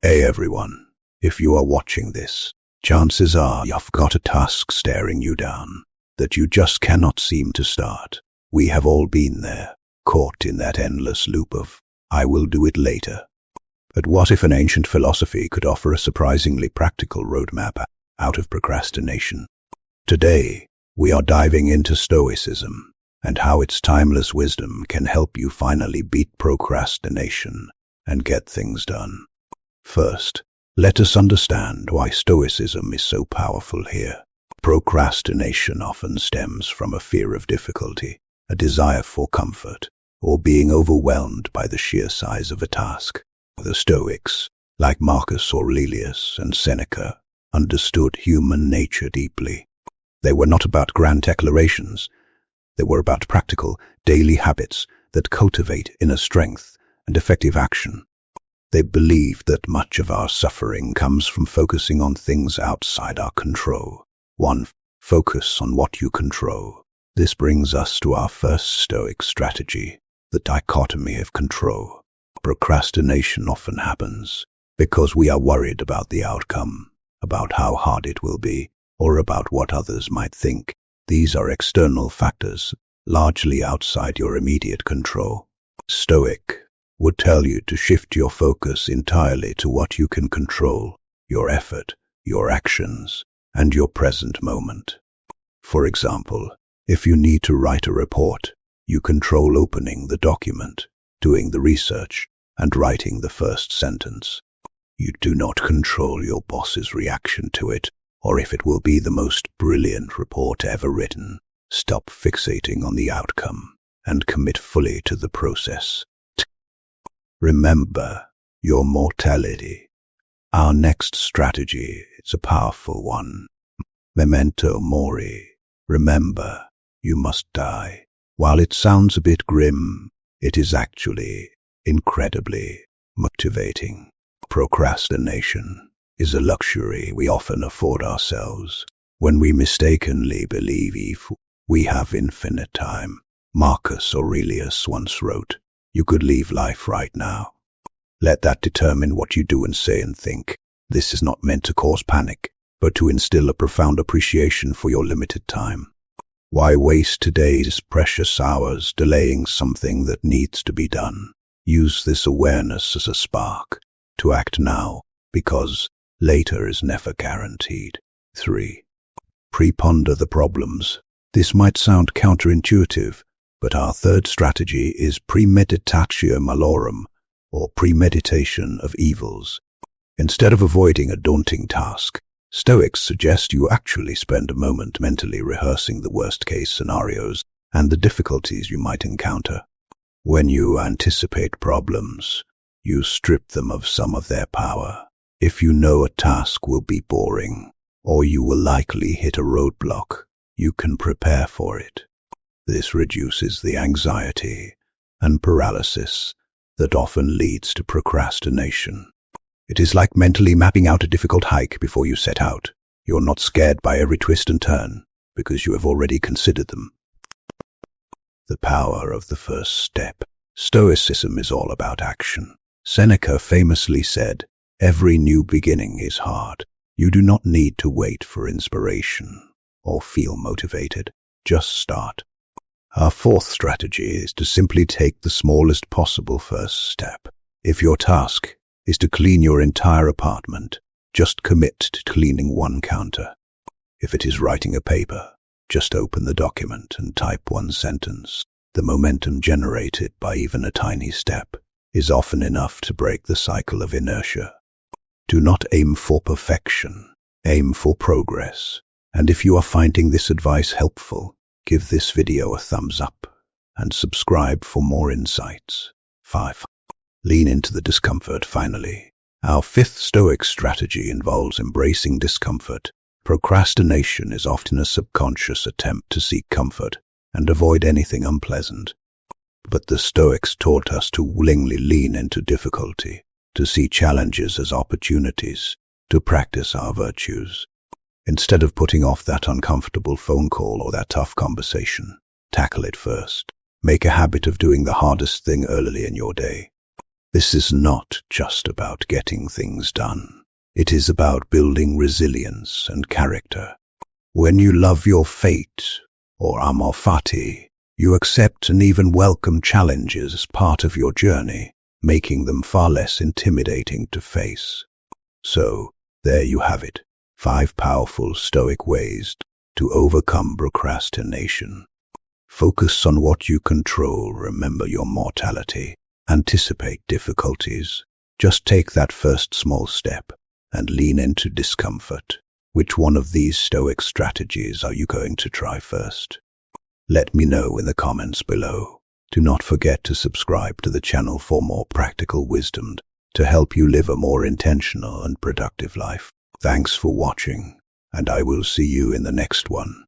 Hey everyone, if you are watching this, chances are you've got a task staring you down that you just cannot seem to start. We have all been there, caught in that endless loop of, I will do it later. But what if an ancient philosophy could offer a surprisingly practical roadmap out of procrastination? Today, we are diving into Stoicism and how its timeless wisdom can help you finally beat procrastination and get things done. First, let us understand why Stoicism is so powerful here. Procrastination often stems from a fear of difficulty, a desire for comfort, or being overwhelmed by the sheer size of a task. The Stoics, like Marcus Aurelius and Seneca, understood human nature deeply. They were not about grand declarations. They were about practical, daily habits that cultivate inner strength and effective action. They believed that much of our suffering comes from focusing on things outside our control. 1. Focus on what you control. This brings us to our first Stoic strategy, the dichotomy of control. Procrastination often happens because we are worried about the outcome, about how hard it will be, or about what others might think. These are external factors, largely outside your immediate control. Stoic would tell you to shift your focus entirely to what you can control, your effort, your actions, and your present moment. For example, if you need to write a report, you control opening the document, doing the research, and writing the first sentence. You do not control your boss's reaction to it, or if it will be the most brilliant report ever written. Stop fixating on the outcome and commit fully to the process. Remember your mortality. Our next strategy is a powerful one. Memento Mori. Remember, you must die. While it sounds a bit grim, it is actually incredibly motivating. Procrastination is a luxury we often afford ourselves when we mistakenly believe we have infinite time. Marcus Aurelius once wrote, "You could leave life right now." Let that determine what you do and say and think. This is not meant to cause panic, but to instill a profound appreciation for your limited time. Why waste today's precious hours delaying something that needs to be done? Use this awareness as a spark to act now, because later is never guaranteed. 3. Preponder the problems. This might sound counterintuitive, but our third strategy is Premeditatio Malorum, or premeditation of evils. Instead of avoiding a daunting task, Stoics suggest you actually spend a moment mentally rehearsing the worst-case scenarios and the difficulties you might encounter. When you anticipate problems, you strip them of some of their power. If you know a task will be boring, or you will likely hit a roadblock, you can prepare for it. This reduces the anxiety and paralysis that often leads to procrastination. It is like mentally mapping out a difficult hike before you set out. You're not scared by every twist and turn, because you have already considered them. The power of the first step. Stoicism is all about action. Seneca famously said, "Every new beginning is hard." You do not need to wait for inspiration or feel motivated. Just start. Our fourth strategy is to simply take the smallest possible first step. If your task is to clean your entire apartment, just commit to cleaning one counter. If it is writing a paper, just open the document and type one sentence. The momentum generated by even a tiny step is often enough to break the cycle of inertia. Do not aim for perfection, aim for progress. And if you are finding this advice helpful, give this video a thumbs up and subscribe for more insights. 5. Lean into the discomfort. Finally, our fifth Stoic strategy involves embracing discomfort. Procrastination is often a subconscious attempt to seek comfort and avoid anything unpleasant. But the Stoics taught us to willingly lean into difficulty, to see challenges as opportunities, to practice our virtues. Instead of putting off that uncomfortable phone call or that tough conversation, tackle it first. Make a habit of doing the hardest thing early in your day. This is not just about getting things done. It is about building resilience and character. When you love your fate, or Amor Fati, you accept and even welcome challenges as part of your journey, making them far less intimidating to face. So, there you have it, 5 powerful Stoic ways to overcome procrastination. Focus on what you control, remember your mortality, anticipate difficulties. Just take that first small step and lean into discomfort. Which one of these Stoic strategies are you going to try first? Let me know in the comments below. Do not forget to subscribe to the channel for more practical wisdom to help you live a more intentional and productive life. Thanks for watching, and I will see you in the next one.